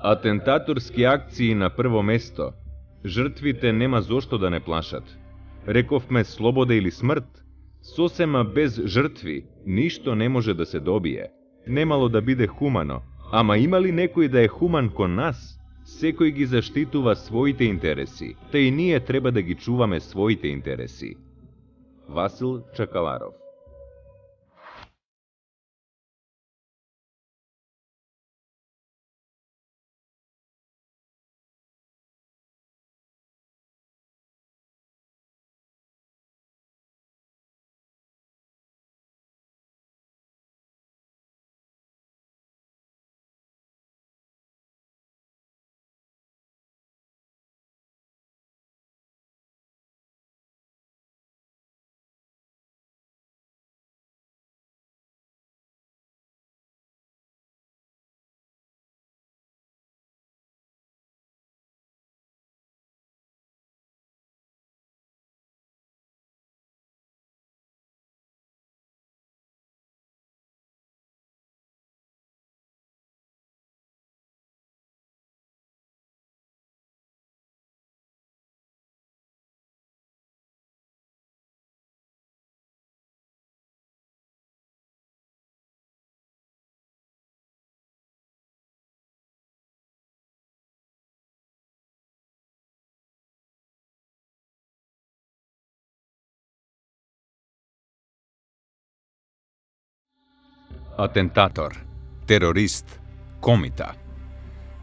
Атентаторски акции на прво место. Жртвите нема зошто да не плашат. Рековме слобода или смрт. Сосема без жртви ништо не може да се добие. Немало да биде хумано. Ама има ли некој да е хуман кон нас? Секој ги заштитува своите интереси, та и ние треба да ги чуваме своите интереси. Васил Чакаларов. Атентатор, терорист, комита.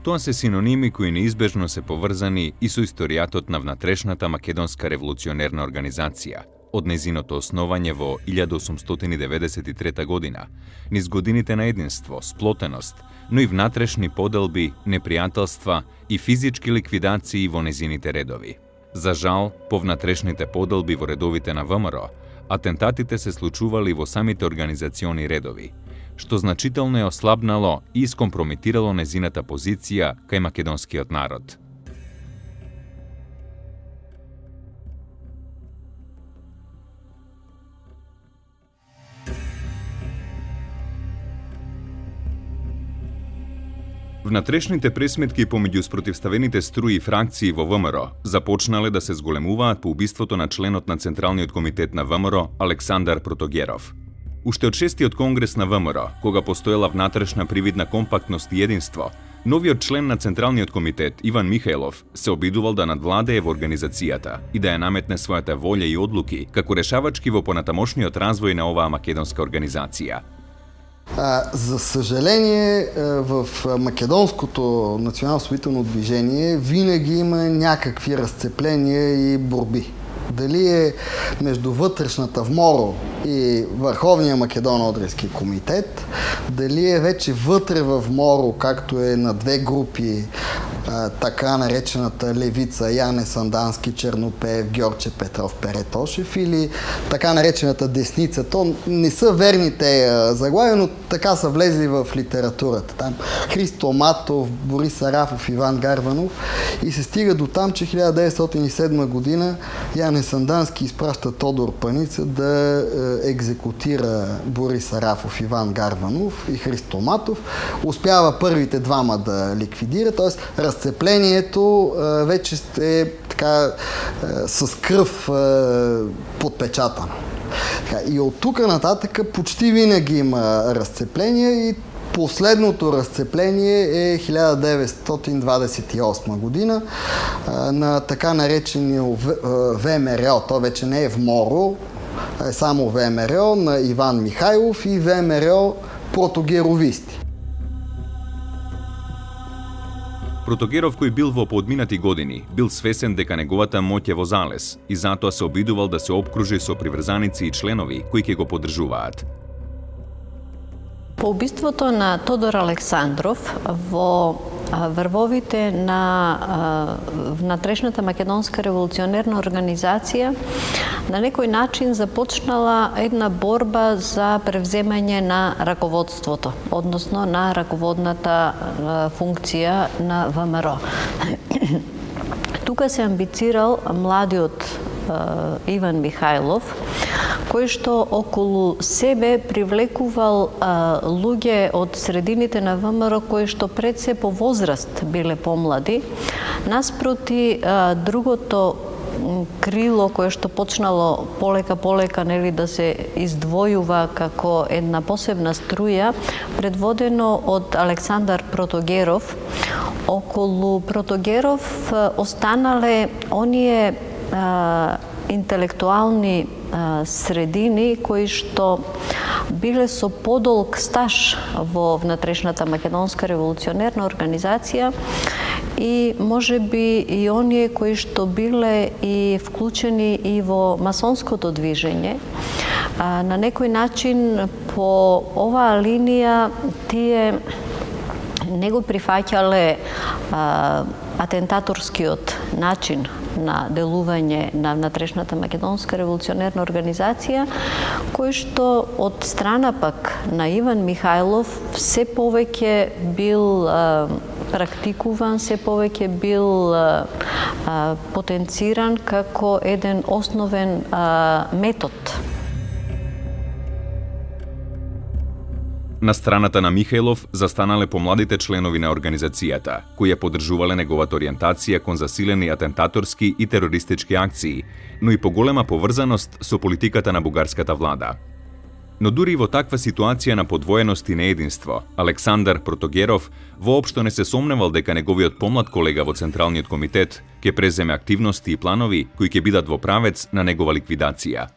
Тоа се синоними кои неизбежно се поврзани и со историјатот на внатрешната македонска револуционерна организација, од незиното основање во 1893 година, низ годините на единство, сплотеност, но и внатрешни поделби, непријателства и физички ликвидации во незините редови. За жал, по внатрешните поделби во редовите на ВМРО, атентатите се случували во самите организациони редови, што значително е ослабнало и искомпромитирало незината позиција кај македонскиот народ. Внатрешните пресметки помеѓу спротивставените струи и фракции во ВМРО започнале да се зголемуваат по убиството на членот на Централниот комитет на ВМРО Александар Протогеров. Уште од 6-тиот конгрес на ВМРО, кога постоела внатрешна привидна компактност и единство, новиот член на Централниот комитет Иван Михајлов се обидувал да надвладее во организацијата и да ја наметне својата волја и одлуки како решавачки во понатамошниот развој на оваа македонска организација. За съжаление, в македонското национално-освободително движение винаги има някакви разцепления и борби. Дали е между вътрешната ВМОРО и Върховния македоно-одрински комитет, дали е вече вътре в МОРО, както е на две групи, така наречената левица Яне Сандански, Чернопеев, Георче Петров, Перетошев, или така наречената десница. То не са верните заглавия, но така са влезли в литературата. Там Христо Матов, Борис Арафов, Иван Гарванов, и се стига до там, че 1907 година Яне Сандански изпраща Тодор Паница да екзекутира Борис Арафов, Иван Гарванов и Христо Матов. Успява първите двама да ликвидира, т.е. разцеплението вече е така с кръв подпечатано. И от тук нататък почти винаги има разцепление и последното разцепление е 1928 година на така наречения ВМРО. То вече не е ВМОРО, е само ВМРО на Иван Михайлов и ВМРО протогеровисти. Протогеров, кој бил во подминати години, бил свесен дека неговата моќ е во залез и затоа се обидувал да се опкружи со приврзаници и членови кои ќе го поддржуваат. По убиството на Тодор Александров во врвовите на внатрешната македонска револуционерна организација на некој начин започнала една борба за превземање на раководството, односно на раководната функција на ВМРО. Тука се амбицирал младиот Иван Михајлов, кој што околу себе привлекувал луѓе од средините на ВМРО кои што пред се по возраст биле помлади, наспроти другото крило кое што почнало полека нели да се издвојува како една посебна струја, предводено од Александар Протогеров. Околу Протогеров останале оние интелектуални средини кои што биле со подолг стаж во внатрешната македонска револуционерна организација и можеби и оние кои што биле и вклучени и во масонското движење. На некој начин по оваа линија тие не го прифаќале атентаторскиот начин на делување на внатрешната македонска револуционерна организација, кој што од страна пак на Иван Михајлов се повеќе бил практикуван, се повеќе бил потенциран како еден основен метод. На страната на Михајлов застанале помладите членови на организацијата, кои ја поддржувале неговата ориентација кон засилени атентаторски и терористички акции, но и поголема поврзаност со политиката на бугарската влада. Но дури и во таква ситуација на подвоеност и неединство, Александар Протогеров воопшто не се сомневал дека неговиот помлад колега во Централниот комитет ќе преземе активности и планови кои ќе бидат во правец на негова ликвидација.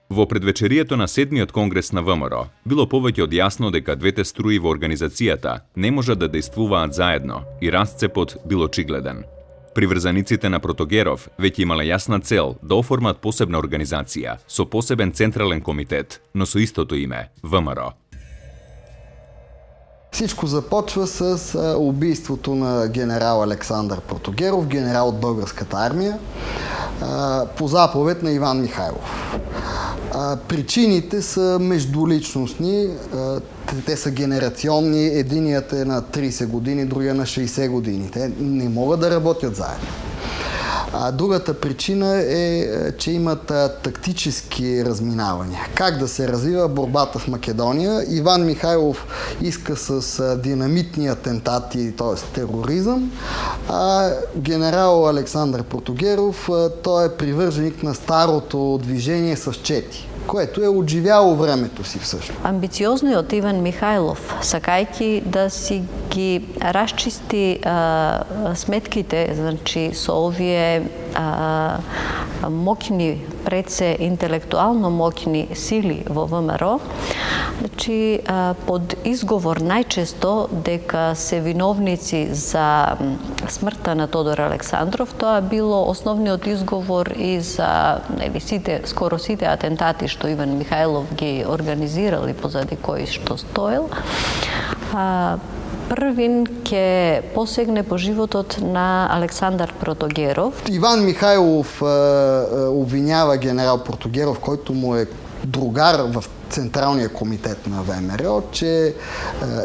Во предвечерието на 7-миот конгрес на ВМРО било повеќе од јасно дека двете струи во организацијата не можат да действуваат заедно и расцепот бил очигледен. Приврзаниците на Протогеров веќе имале јасна цел да оформат посебна организација со посебен централен комитет, но со истото име – ВМРО. Всичко започва с убийството на генерал Александър Протогеров, генерал от българската армия, по заповед на Иван Михайлов. Причините са междуличностни, те са генерационни, единият е на 30 години, другия на 60 години. Те не могат да работят заедно. Другата причина е, че имат тактически разминавания. Как да се развива борбата в Македония? Иван Михайлов иска с динамитни атентати, т.е. тероризъм, а генерал Александър Протогеров, той е привърженик на старото движение с чети, което е отживяло времето си всъщност. Амбициозниот Иван Михајлов, сакајки да си ги расчисти сметките, значи со овие мокни, пред се интелектуално мокни сили во ВМРО, значи под изговор најчесто дека се виновници за смртта на Тодор Александров, тоа било основниот изговор и за скоро сите атентати што Иван Михајлов ги организирал и позади кои што стоел. Првин ќе посегне по животот на Александар Протогеров. Иван Михайлов обвинява генерал Протогеров, който му е другар в Централния комитет на ВМРО, че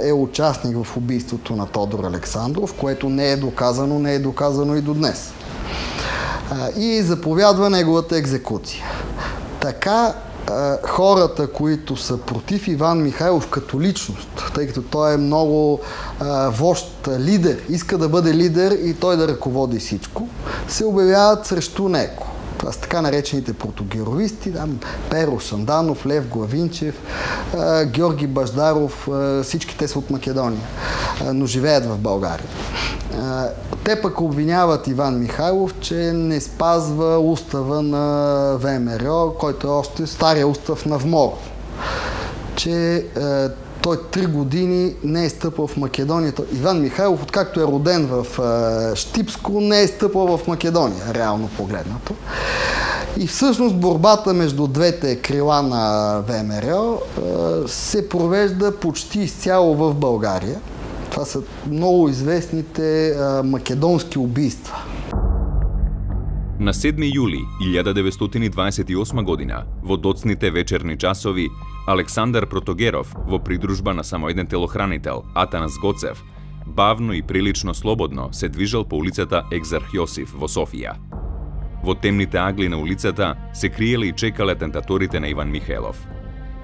е участник в убийството на Тодор Александров, което не е доказано и до днес. И заповядва неговата екзекуция. Така хората, които са против Иван Михайлов като личност, тъй като той е много вожд, лидер, иска да бъде лидер и той да ръководи всичко, се обявяват срещу него. Това са така наречените протогеровисти, Перо Шанданов, Лев Главинчев, Георги Баждаров, всички те са от Македония, но живеят в България. Те пък обвиняват Иван Михайлов, че не спазва устава на ВМРО, който е още стария устав на ВМОР. Че той 3 години не е стъпал в Македония. Иван Михайлов, откакто е роден в Щипско, не е стъпал в Македония, реално погледнато. И всъщност борбата между двете крила на ВМРО се провежда почти изцяло в България. Това са много известните македонски убийства. На 7 јули 1928 година, во доцните вечерни часови, Александар Протогеров, во придружба на само еден телохранител, Атанас Гоцев, бавно и прилично слободно се движел по улицата Екзарх Јосиф во Софија. Во темните агли на улицата се криеле и чекале атентаторите на Иван Михајлов.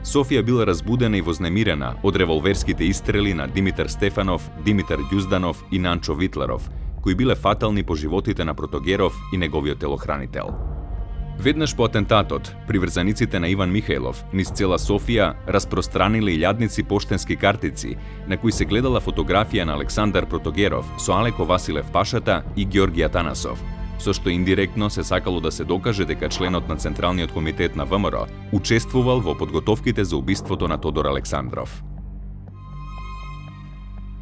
Софија била разбудена и вознемирена од револверските истрели на Димитар Стефанов, Димитар Ѓузданов и Нанчо Витлеров, кои биле фатални по животите на Протогеров и неговиот телохранител. Веднаш по атентатот, приврзаниците на Иван Михајлов низ цела Софија распространиле илјадници поштенски картици на кои се гледала фотографија на Александар Протогеров со Алеко Василев Пашата и Ѓорги Атанасов, со што индиректно се сакало да се докаже дека членот на Централниот комитет на ВМРО учествувал во подготовките за убиството на Тодор Александров.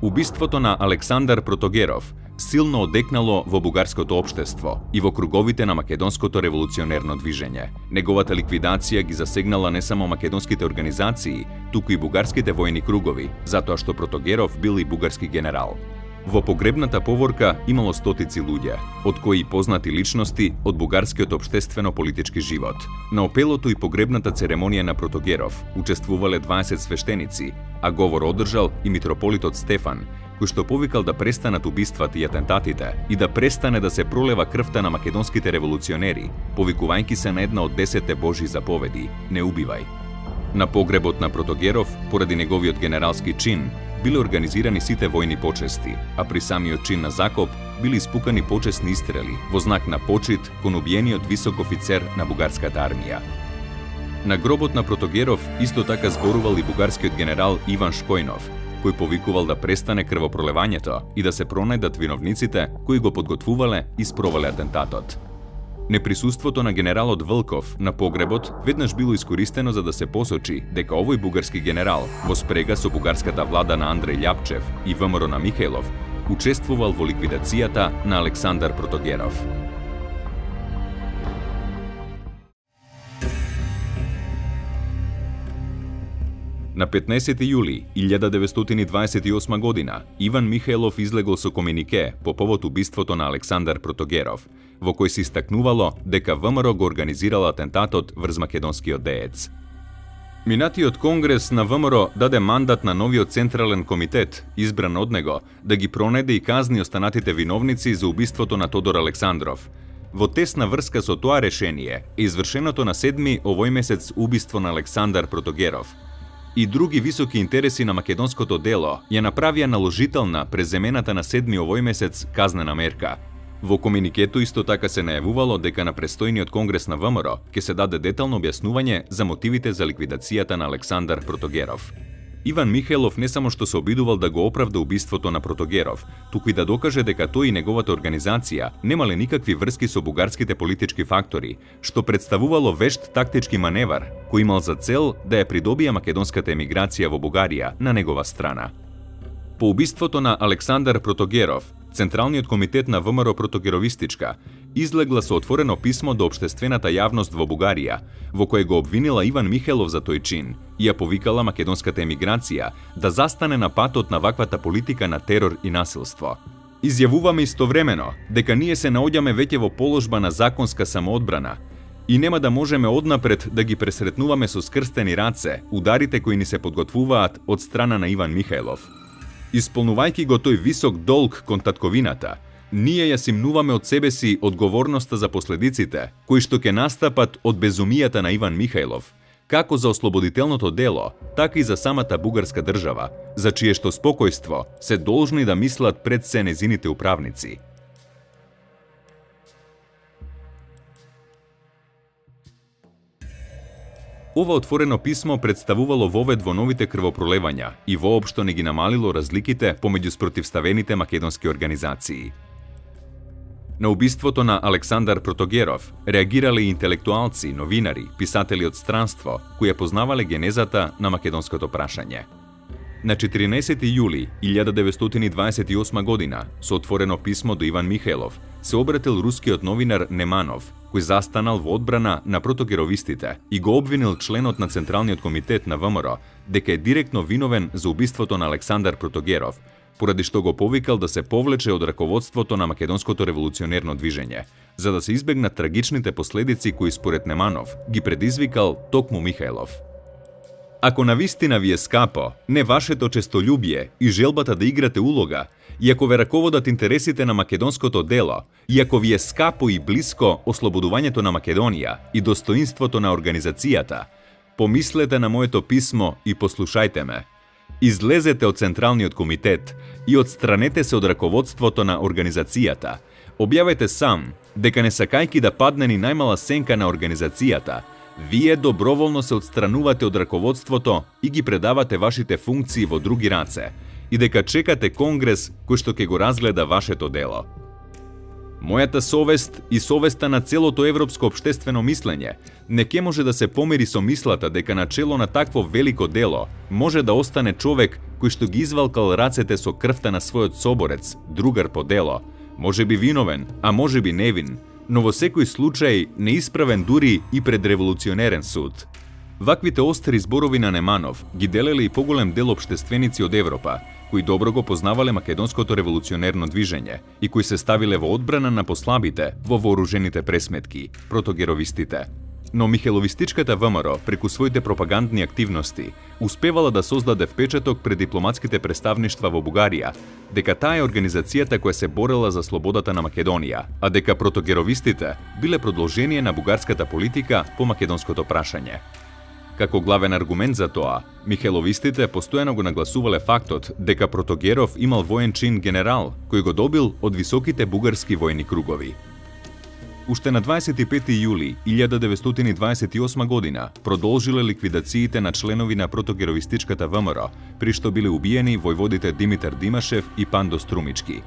Убиството на Александар Протогеров силно одекнало во бугарското општество и во круговите на македонското револуционерно движење. Неговата ликвидација ги засегнала не само македонските организации, туку и бугарските војни кругови, затоа што Протогеров бил и бугарски генерал. Во погребната поворка имало стотици луѓе, од кои и познати личности од бугарскиот општествено-политички живот. На опелото и погребната церемонија на Протогеров учествувале 20 свештеници, а говор одржал и митрополитот Стефан, кој што повикал да престанат убиствата и атентатите и да престане да се пролева крвта на македонските револуционери, повикувајќи се на една од 10 Божји заповеди – не убивај. На погребот на Протогеров, поради неговиот генералски чин, биле организирани сите војни почести, а при самиот чин на закоп били испукани почесни истрели во знак на почит кон убиениот висок офицер на бугарската армија. На гробот на Протогеров исто така зборувал и бугарскиот генерал Иван Шкојнов, кој повикувал да престане крвопролевањето и да се пронајдат виновниците кои го подготвувале и спровале атентатот. Неприсуството на генералот Вълков на погребот веднаш било искористено за да се посочи дека овој бугарски генерал во спрега со бугарската влада на Андреј Љапчев и ВМРО на Михајлов учествувал во ликвидацијата на Александар Протогеров. На 15 јули 1928 година Иван Михајлов излегол со комунике по повод убиството на Александар Протогеров, во кој се истакнувало дека ВМРО го организирал атентатот врз македонскиот деец. Минатиот конгрес на ВМРО даде мандат на новиот Централен комитет, избран од него, да ги пронајде и казни останатите виновници за убиството на Тодор Александров. Во тесна врска со тоа решение е извршеното на 7 овој месец убиство на Александар Протогеров. И други високи интереси на македонското дело ја направија наложителна преземената на 7 овој месец казнена мерка. Во комуникето исто така се најавувало дека на престојниот конгрес на ВМРО ќе се даде детално објаснување за мотивите за ликвидацијата на Александар Протогеров. Иван Михајлов не само што се обидувал да го оправда убиството на Протогеров, туку и да докаже дека тој и неговата организација немале никакви врски со бугарските политички фактори, што представувало вешт тактички маневар, кој имал за цел да ја придобие македонската емиграција во Бугарија на негова страна. По убиството на Александар Протогеров, Централниот комитет на ВМРО Протогеровистичка излегла со отворено писмо до општествената јавност во Бугарија, во кое го обвинила Иван Михајлов за тој чин и ја повикала македонската емиграција да застане на патот на ваквата политика на терор и насилство. Изјавуваме истовремено дека ние се наоѓаме веќе во положба на законска самоодбрана и нема да можеме однапред да ги пресретнуваме со скрстени раце ударите кои ни се подготвуваат од страна на Иван Михајлов. Исполнувајќи го тој висок долг кон татковината, ние ја симнуваме од себе си одговорноста за последиците кои што ќе настапат од безумијата на Иван Михајлов, како за ослободителното дело, така и за самата бугарска држава, за чие што спокојство се должни да мислат пред се незините управници. Ова отворено писмо представувало вовед во новите крвопролевања и воопшто не ги намалило разликите помеѓу спротивставените македонски организации. На убиството на Александар Протогеров реагирале и интелектуалци, новинари, писатели од странство, кои ја познавале генезата на македонското прашање. На 14 јули 1928 година, со отворено писмо до Иван Михајлов, се обратил рускиот новинар Неманов, кој застанал во одбрана на протогеровистите и го обвинил членот на Централниот комитет на ВМРО дека е директно виновен за убиството на Александар Протогеров, поради што го повикал да се повлече од раководството на македонското револуционерно движење, за да се избегнат трагичните последици кои според Неманов ги предизвикал токму Михајлов. Ако навистина ви е скапо, не вашето честолюбие и желбата да играте улога, и ако ве раководат интересите на македонското дело, и ако ви е скапо и близко ослободувањето на Македонија и достоинството на организацијата, помислете на моето писмо и послушајте ме. Излезете од Централниот комитет и отстранете се од раководството на организацијата. Објавете сам дека не сакајки да падне ни најмала сенка на организацијата, вие доброволно се отстранувате од раководството и ги предавате вашите функции во други раце, и дека чекате конгрес кој што ќе го разгледа вашето дело. Мојата совест и совеста на целото европско општествено мислење не ке може да се помири со мислата дека на чело на такво велико дело може да остане човек кој што ги извалкал рацете со крвта на својот соборец, другар по дело, може би виновен, а може би невин, но во секој случај неисправен дури и пред револуционерен суд. Ваквите остри зборови на Неманов ги делеле и поголем дел општественици од Европа, кои добро го познавале македонското револуционерно движење и кои се ставиле во одбрана на послабите во вооружените пресметки, протогеровистите. Но Михеловистичката ВМРО, преку своите пропагандни активности, успевала да создаде впечаток пред дипломатските представништва во Бугарија, дека таа е организацијата која се борела за слободата на Македонија, а дека протогеровистите биле продолжение на бугарската политика по македонското прашање. Како главен аргумент за тоа, Михеловистите постојано го нагласувале фактот дека Протогеров имал воен чин генерал, кој го добил од високите бугарски војни кругови. Уште на 25. јули 1928 година продолжиле ликвидациите на членови на протогеровистичката ВМРО, при што биле убиени војводите Димитар Димашев и Пандо Струмички.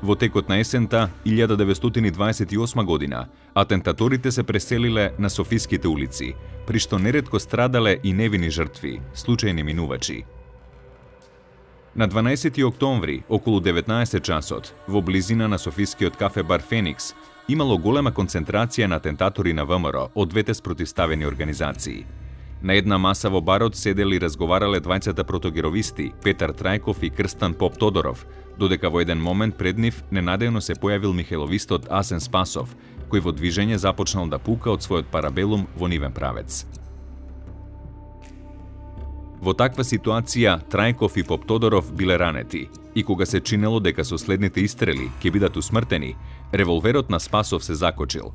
Во текот на есента 1928 година атентаторите се преселиле на Софиските улици, при што неретко страдале и невини жртви, случајни минувачи. На 12. октомври, околу 19 часот, во близина на софискиот кафе бар Феникс, имало голема концентрација на атентатори на ВМРО од двете спротивставени организации. На една маса во барот седели и разговарале двајцата протогеровисти Петар Трајков и Крстан Поп Тодоров, додека во еден момент пред нив ненадејно се појавил михеловистот Асен Спасов, кој во движење започнал да пука од својот парабелум во нивен правец. Во таква ситуација Трајков и Поп Тодоров биле ранети и кога се чинело дека со следните истрели ќе бидат усмртени, револверот на Спасов се закочил.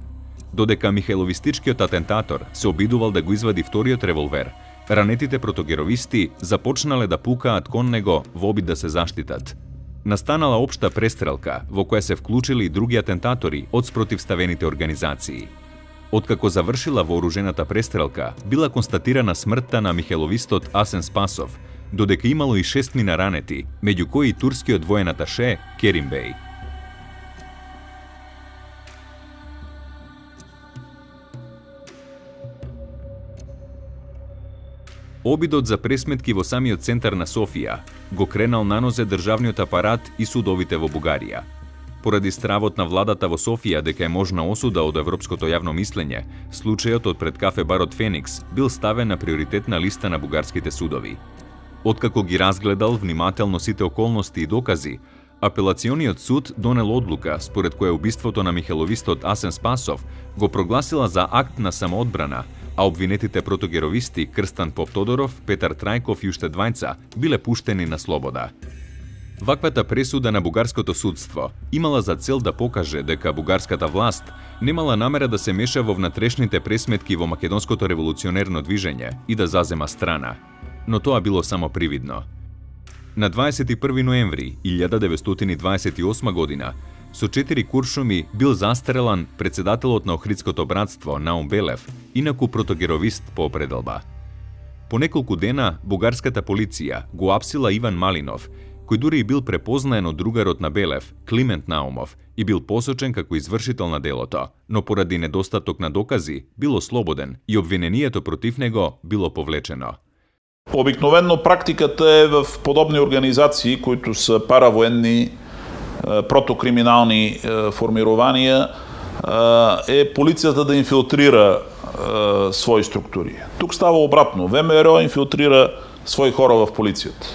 Додека михеловистичкиот атентатор се обидувал да го извади вториот револвер, ранетите протогеровисти започнале да пукаат кон него во обид да се заштитат. Настанала општа престрелка во која се вклучили и други атентатори од спротивставените организации. Откако завршила вооружената престрелка, била констатирана смртта на михеловистот Асен Спасов, додека имало и 6 ранети, меѓу кои и турскиот воен аташе Керим Беј. Обидот за пресметки во самиот центар на Софија го кренал нанозе државниот апарат и судовите во Бугарија. Поради стравот на владата во Софија дека е можна осуда од европското јавно мислење, случајот од пред кафе барот Феникс бил ставен на приоритетна листа на бугарските судови. Откако ги разгледал внимателно сите околности и докази, апелациониот суд донел одлука според која убиството на михеловистот Асен Спасов го прогласила за акт на самоодбрана, а обвинетите протогеровисти Крстан Поп Тодоров, Петар Трајков и уште двајца биле пуштени на слобода. Ваквата пресуда на бугарското судство имала за цел да покаже дека бугарската власт немала намера да се меша во внатрешните пресметки во македонското револуционерно движење и да зазема страна. Но тоа било само привидно. На 21. ноември 1928 година со 4 куршуми бил застрелан председателот на Охридското братство Наум Белев, инаку протогеровист по определба. По неколку дена бугарската полиција го апсила Иван Малинов, кој дури и бил препознаен од другарот на Белев, Климент Наумов, и бил посочен како извршител на делото, но поради недостаток на докази бил ослободен и обвинението против него било повлечено. Обикновено практиката е в подобни организации, които са паравоенни, протокриминални формирования, е полицията да инфилтрира свои структури. Тук става обратно. ВМРО инфилтрира свои хора в полицията.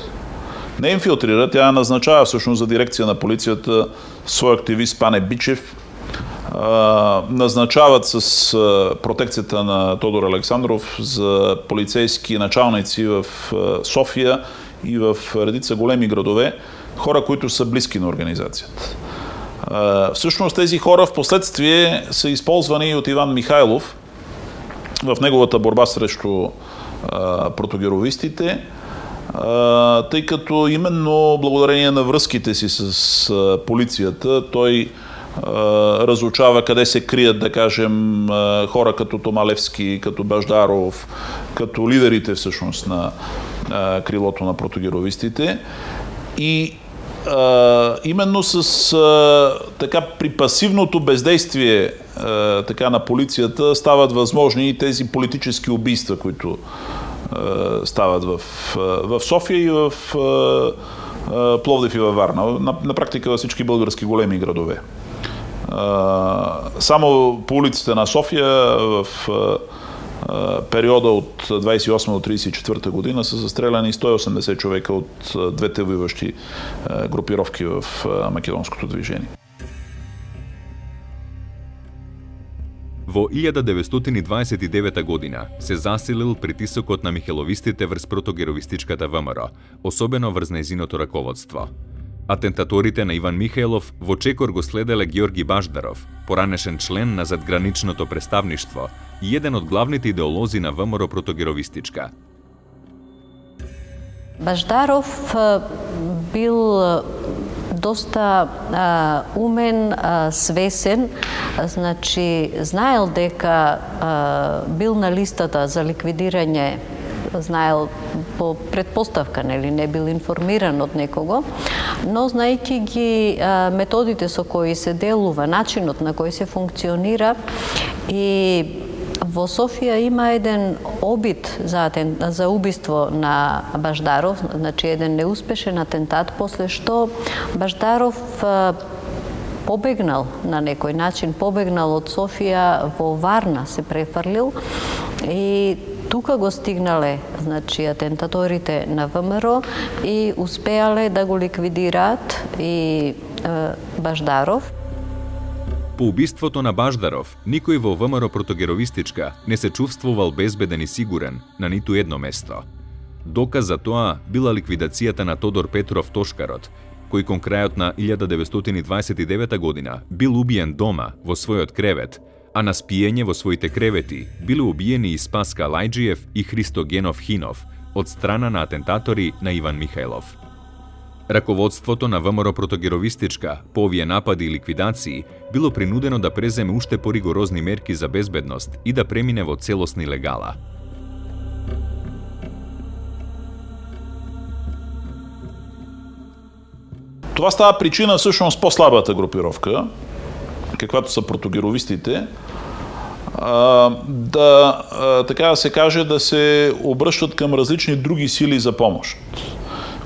Не инфилтрира, тя назначава всъщност за дирекция на полицията свой активист Пане Бичев, назначават с протекцията на Тодор Александров за полицейски началници в София и в редица големи градове, хора, които са близки на организацията. Всъщност тези хора в последствие са използвани от Иван Михайлов в неговата борба срещу протогеровистите, тъй като именно благодарение на връзките си с полицията той разучава къде се крият, да кажем, хора като Томалевски, като Баждаров, като лидерите всъщност на крилото на протогеровистите. И именно така при пасивното бездействие така на полицията стават възможни и тези политически убийства, които стават в София и в Пловдив и във Варна, на практика във всички български големи градове. Само по улиците на София в периода от 28 до 34 година са застреляни 180 човека от двете воюващи групировки в македонското движение. Во 1929 година се засилил притисокот на михеловистите врз протогеровистичката ВМРО, особено врз нејзиното раководство. Атентаторите на Иван Михајлов во чекор го следеле Георги Баждаров, поранешен член на задграничното представништво и еден од главните идеолози на ВМРО протогеровистичка. Баждаров бил доста умен, свесен, значи знаел дека бил на листата за ликвидирање, знаел по предпоставка, нели, не бил информиран од некого, но знаејќи ги методите со кои се делува, начинот на кој се функционира, и во Софија има еден обид за убиство на Баждаров, значи еден неуспешен атентат, после што Баждаров побегнал на некој начин, побегнал од Софија во Варна, се префрлил и тука го стигнале, значи, атентаторите на ВМРО и успеале да го ликвидираат и Баждаров. По убиството на Баждаров, никој во ВМРО протогеровистичка не се чувствувал безбеден и сигурен на ниту едно место. Доказ за тоа била ликвидацијата на Тодор Петров Тошкарот, кој кон крајот на 1929 година бил убиен дома во својот кревет, а на спиење во своите кревети биле убиени и Спаска Лајджиев и Христо Генов Хинов од страна на атентатори на Иван Михајлов. Раководството на ВМРО протогеровистичка по овие напади и ликвидации било принудено да преземе уште поригорозни мерки за безбедност и да премине во целосни легала. Това става причина всъщност по-слабата групировка, каквато са протогеровистите, така да се каже, да се обръщат към различни други сили за помощ.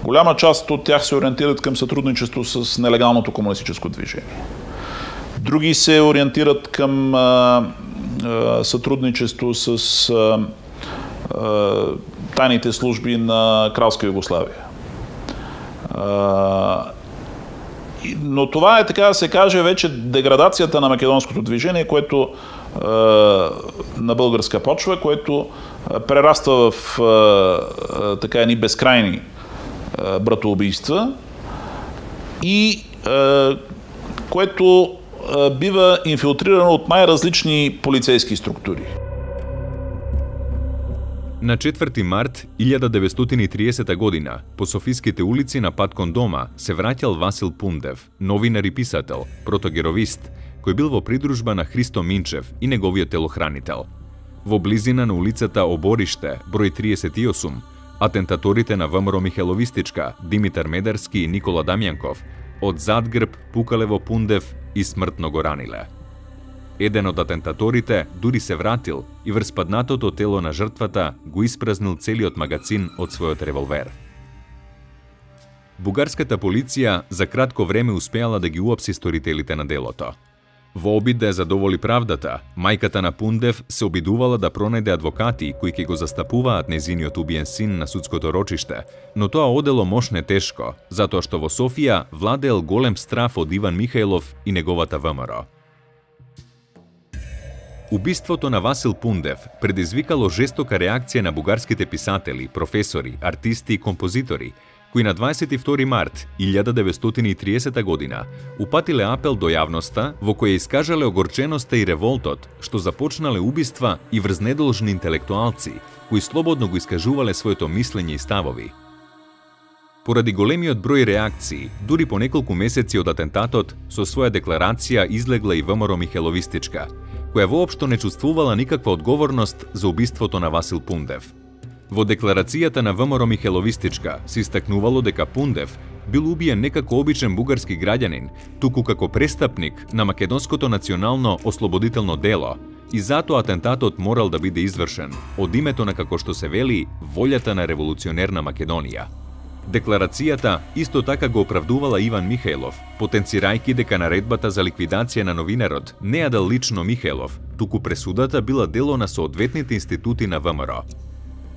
Голяма част от тях се ориентират към сътрудничество с нелегалното комунистическо движение. Други се ориентират към сътрудничество с тайните служби на Кралска Югославия. Но това е, така да се каже, вече деградацията на македонското движение, което на българска почва, което прераства в така едни безкрайни братоубийства и което бива инфилтрирано от най-различни полицейски структури. На 4 март 1930 година по софиските улици на пат кон дома се враќал Васил Пундев, новинар и писател, протогеровист, кој бил во придружба на Христо Минчев и неговиот телохранител. Во близина на улицата Обориште, број 38, атентаторите на ВМРО Михеловистичка, Димитар Медарски и Никола Дамјанков, од задгрб пукале во Пундев и смртно го раниле. Еден од атентаторите дури се вратил и врз паднатото тело на жртвата го испразнил целиот магацин од својот револвер. Бугарската полиција за кратко време успеала да ги уапси сторителите на делото. Во обид да ја задоволи правдата, мајката на Пундев се обидувала да пронајде адвокати кои ќе го застапуваат нејзиниот убиен син на судското рочиште, но тоа одело мошне тешко, затоа што во Софија владеел голем страф од Иван Михајлов и неговата ВМРО. Убиството на Васил Пундев предизвикало жестока реакција на бугарските писатели, професори, артисти и композитори, кои на 22 март 1930 година упатиле апел до јавноста во која искажале огорченоста и револтот што започнале убиства и врз недолжни интелектуалци кои слободно го искажувале своето мислење и ставови. Поради големиот број реакции, дури по неколку месеци од атентатот, со своја декларација излегла и ВМРО Михеловистичка, која воопшто не чувствувала никаква одговорност за убиството на Васил Пундев. Во декларацијата на ВМРО Михеловистичка се истакнувало дека Пундев бил убиен не како обичен бугарски граѓанин, туку како престапник на македонското национално ослободително дело, и затоа атентатот морал да биде извршен од името на, како што се вели, волјата на револуционерна Македонија. Декларацијата исто така го оправдувала Иван Михајлов, потенцирајќи дека наредбата за ликвидација на новинарот не ја дал лично Михајлов, туку пресудата била дело на соодветните институти на ВМРО.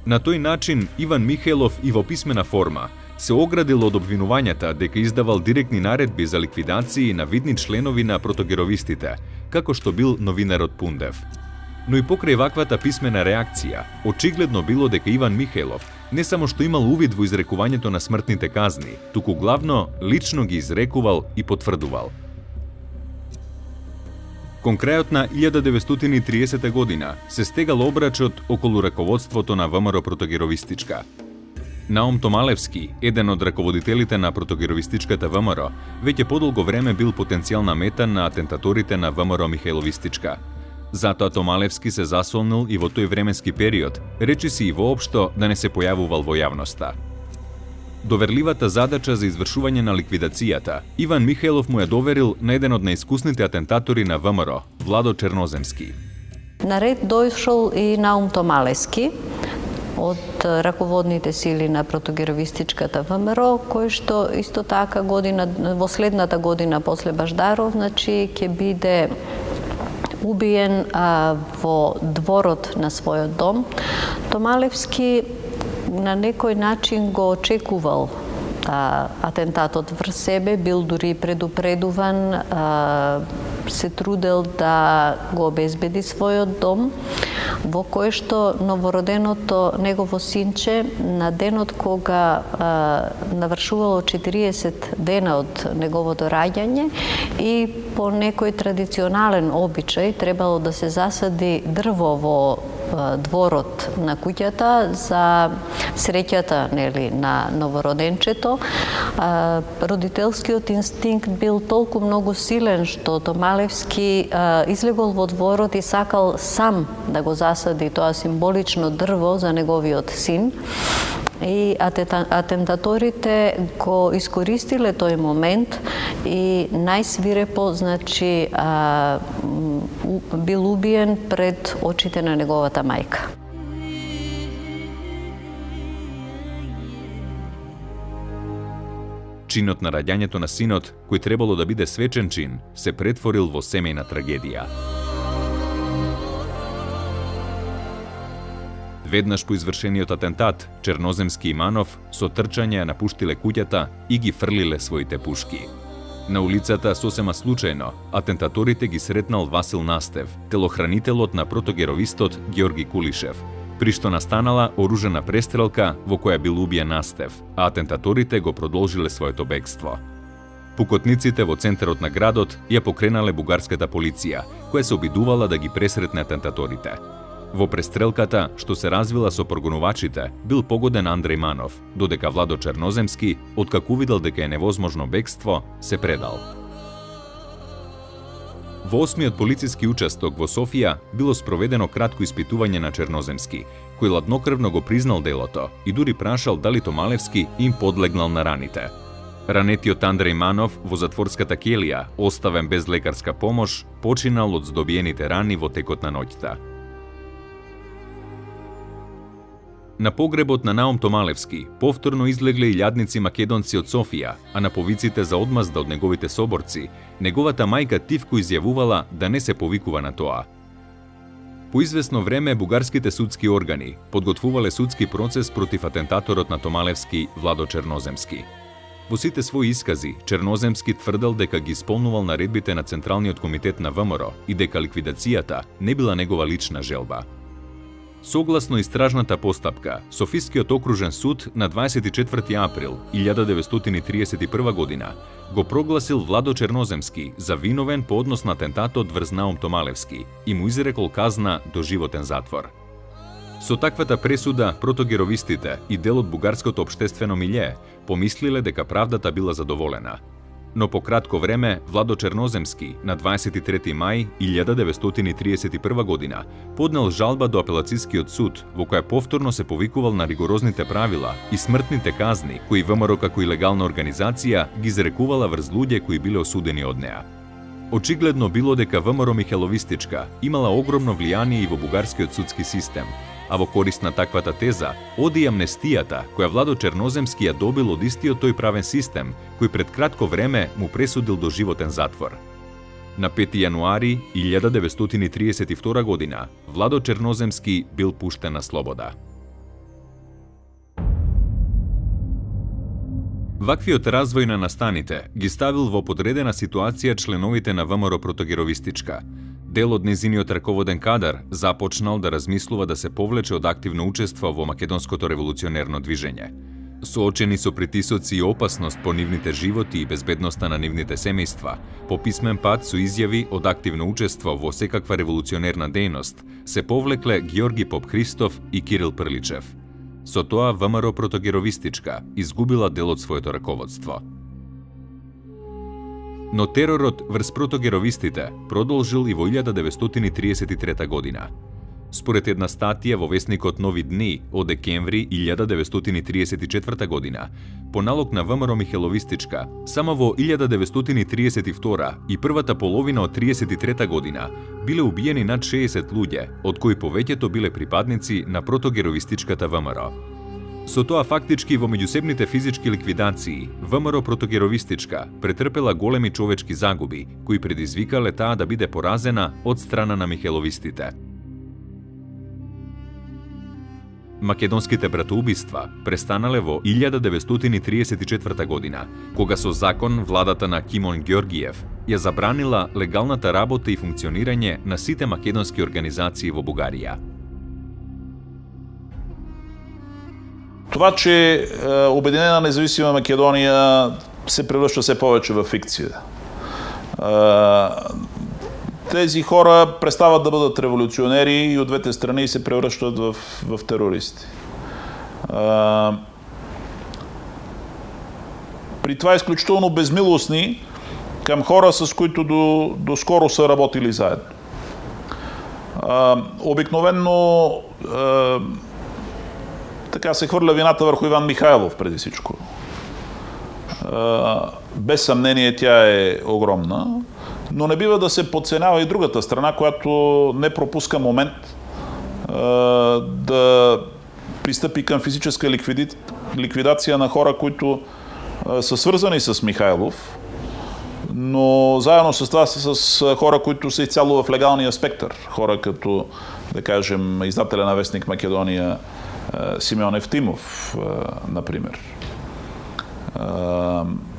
На тој начин Иван Михајлов и во писмена форма се оградил од обвинувањата дека издавал директни наредби за ликвидации на видни членови на протогеровистите, како што бил новинарот Пундев. Но и покрај ваквата писмена реакција, очигледно било дека Иван Михајлов не само што имал увид во изрекувањето на смртните казни, туку главно лично ги изрекувал и потврдувал. Кон крајот на 1930 година се стегал обрачот околу раководството на ВМРО Протогеровистичка. Наум Томалевски, еден од раководителите на протогеровистичката ВМРО, веќе подолго време бил потенцијална мета на атентаторите на ВМРО Михајловистичка. Затоа Томалевски се засолнил и во тој временски период, речиси и воопшто да не се појавувал во јавноста. Доверливата задача за извршување на ликвидацијата, Иван Михајлов му ја доверил на еден од најискусните атентатори на ВМРО, Владо Черноземски. На ред дојшол и Наум Томалевски од раководните сили на протогеровистичката ВМРО, кој што исто така во следната година после Баждаров, значи ќе биде убиен во дворот на својот дом. Томалевски на некој начин го очекувал атентатот врз себе, бил дури предупредуван, се трудел да го обезбеди својот дом, во кој што новороденото негово синче на денот кога навршувало 40 дена од неговото раѓање и по некој традиционален обичај требало да се засади дрво во дворот на куќата за среќата на новороденчето. Родителскиот инстинкт бил толку многу силен што Томалевски излегол во дворот и сакал сам да го засади тоа символично дрво за неговиот син. И атентаторите го искористиле тој момент и најсвирепо, значи, бил убиен пред очите на неговата мајка. Чинот на раѓањето на синот, кој требало да биде свечен чин, се претворил во семејна трагедија. Веднаш по извршениот атентат, Черноземски и Манов со трчање напуштиле куќата и ги фрлиле своите пушки. На улицата сосема случајно, атентаторите ги сретнал Васил Настев, телохранителот на протогеровистот Георги Кулишев, при што настанала оружена престрелка во која бил убиен Настев, а атентаторите го продолжиле своето бегство. Пукотниците во центарот на градот ја покренале бугарската полиција, која се обидувала да ги пресретне атентаторите. Во престрелката, што се развила со прогонувачите, бил погоден Андреј Манов, додека Владо Черноземски, откако увидел дека е невозможно бегство, се предал. Во 8-миот полициски участок во Софија било спроведено кратко испитување на Черноземски, кој ладнокрвно го признал делото и дури прашал дали Томалевски им подлегнал на раните. Ранетиот Андреј Манов во затворската келија, оставен без лекарска помош, починал од здобиените рани во текот на ноќта. На погребот на Наум Томалевски повторно излегле илјадници македонци од Софија, а на повиците за одмазда од неговите соборци, неговата мајка Тивко изјавувала да не се повикува на тоа. По известно време бугарските судски органи подготвувале судски процес против атентаторот на Томалевски Владо Черноземски. Во сите своји искази, Черноземски тврдел дека ги исполнувал наредбите на Централниот комитет на ВМРО и дека ликвидацијата не била негова лична желба. Согласно истражната постапка, Софискиот окружен суд на 24 април 1931 година го прогласил Владо Черноземски за виновен по однос на атентатот врз Наум Томалевски и му изрекол казна доживотен затвор. Со таквата пресуда, протогеровистите и дел од бугарското општествено милје помислиле дека правдата била задоволена. Но по кратко време, Владо Черноземски на 23 мај 1931 година поднел жалба до апелацискиот суд, во која повторно се повикувал на ригорозните правила и смртните казни кои ВМРО како илегална организација ги изрекувала врз луѓе кои биле осудени од неа. Очигледно било дека ВМРО Михеловистичка имала огромно влијание и во бугарскиот судски систем, а во корист на таквата теза оди и амнестијата која Владо Черноземски ја добил од истиот тој правен систем, кој пред кратко време му пресудил доживотен затвор. На 5 јануари 1932 година Владо Черноземски бил пуштен на слобода. Ваквиот развој на настаните ги ставил во подредена ситуација членовите на ВМРО Протогеровистичка. Дел од незиниот раководен кадар започнал да размислува да се повлече од активно учество во македонското револуционерно движење. Соочени со притисоци и опасност по нивните животи и безбедноста на нивните семејства, по писмен пат со изјави од активно учество во секаква револуционерна дејност, се повлекле Георги Поп Христов и Кирил Прличев. Со тоа ВМРО Протогеровистичка изгубила дел од своето раководство. Но теророт врз протогеровистите продолжил и во 1933 година. Според една статија во весникот Нови дни од декември 1934 година, по налог на ВМРО Михеловистичка, само во 1932 и првата половина од 33 година биле убиени над 60 луѓе, од кои повеќето биле припадници на протогеровистичката ВМРО. Со тоа фактички во меѓусебните физички ликвидации, ВМРО Протогеровистичка претрпела големи човечки загуби, кои предизвикале таа да биде поразена од страна на михеловистите. Македонските братоубиства престанале во 1934 година, кога со закон владата на Кимон Ѓорѓиев ја забранила легалната работа и функционирање на сите македонски организации во Бугарија. Това, че Обединена независима Македонија се превръща все повече в фикция. Тези хора престават да бъдат революционери и от двете страни се превръщат в терористи. При това изключително безмилостни към хора, с които доскоро са работили заедно. Обикновено така се хвърля вината върху Иван Михайлов преди всичко. Без съмнение тя е огромна, но не бива да се подценява и другата страна, която не пропуска момент да пристъпи към физическа ликвидация на хора, които са свързани с Михайлов, но заедно с това са с хора, които са изцяло в легалния спектър. Хора като, да кажем, издателя на вестник Македония Симеон Евтимов, например.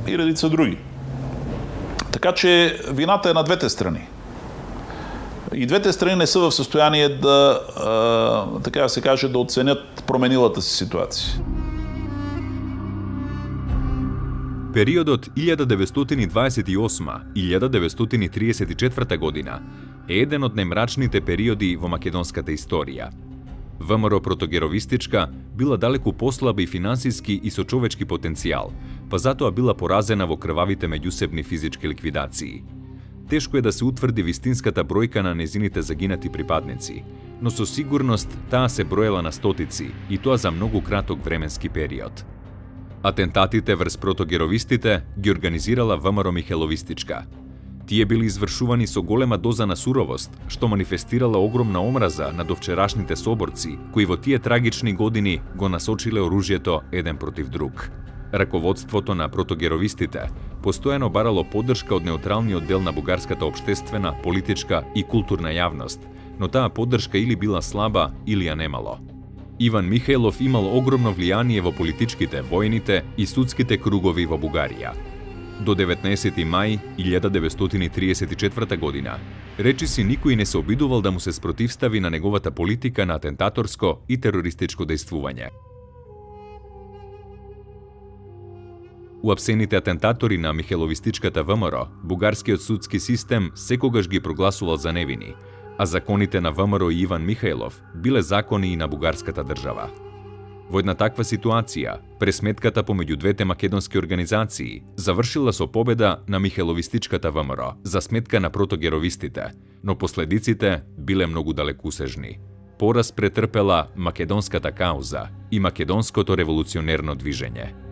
И редица други. Така че вината е на двете страни. И двете страни не са в състояние да, така да се каже, да оценят променилата се ситуация. Периодот 1928-1934 година е еден од најмрачните периоди во македонската историја. ВМРО Протогеровистичка била далеку послаба и финансиски и со човечки потенцијал, па затоа била поразена во крвавите меѓусебни физички ликвидации. Тешко е да се утврди вистинската бројка на незините загинати припадници, но со сигурност таа се броела на стотици и тоа за многу краток временски период. Атентатите врз протогеровистите ги организирала ВМРО Михеловистичка. Тие били извршувани со голема доза на суровост, што манифестирала огромна омраза на довчерашните соборци, кои во тие трагични години го насочиле оружјето еден против друг. Раководството на протогеровистите постојано барало поддршка од неутралниот дел на бугарската општествена, политичка и културна јавност, но таа поддршка или била слаба или ја немало. Иван Михајлов имал огромно влијание во политичките, војните и судските кругови во Бугарија. До 19. мај 1934 година, речиси никој не се обидувал да му се спротивстави на неговата политика на атентаторско и терористичко дејствување. Уапсените атентатори на Михеловистичката ВМРО, бугарскиот судски систем секогаш ги прогласувал за невини, а законите на ВМРО и Иван Михајлов биле закони и на бугарската држава. Во една таква ситуација, пресметката помеѓу двете македонски организации завршила со победа на Михеловистичката ВМРО за сметка на протогеровистите, но последиците биле многу далекусежни. Пораз претрпела македонската кауза и македонското револуционерно движење.